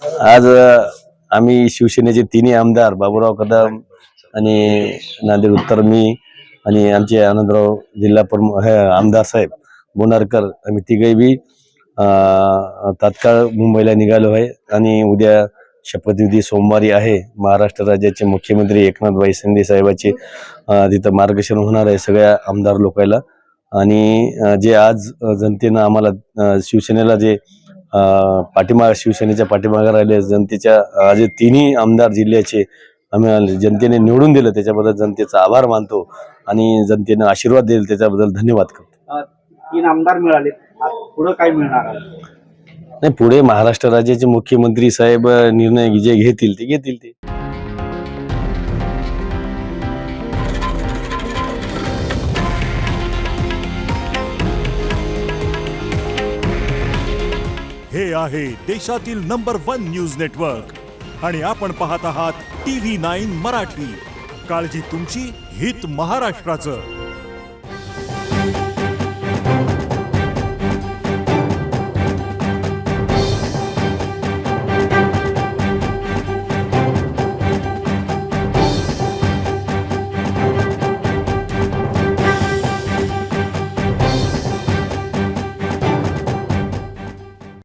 आज आम्ही शिवसेनेचे तिन्ही आमदार बाबूराव कदम आणि नांदेड उत्तर मी आणि आमचे आनंदराव जिल्हा प्रमुख आमदार साहेब बोनारकर आम्ही तिघही बी तात्काळ मुंबईला निघालो आहे आणि उद्या शपथविधी सोमवारी आहे. महाराष्ट्र राज्याचे मुख्यमंत्री एकनाथ शिंदे साहेबांचे तिथं मार्गदर्शन होणार आहे सगळ्या आमदार लोकांना. आणि जे आज जनतेनं आम्हाला शिवसेनेला जे शिवसेनेच्या पाठीमागे राहिले जनतेच्या जे तिन्ही आमदार जिल्ह्याचे आम्ही जनतेने निवडून दिलं त्याच्याबद्दल जनतेचा आभार मानतो आणि जनतेने आशीर्वाद देईल त्याच्याबद्दल धन्यवाद करतो. 3 आमदार मिळाले, पुढे काय मिळणार? नाही, पुढे महाराष्ट्र राज्याचे मुख्यमंत्री साहेब निर्णय जे घेतील ते हे आहे देशातील नंबर 1 न्यूज नेटवर्क आणि आपण पाहत आहात TV9 मराठी. काळजी तुमची, हित महाराष्ट्राचं.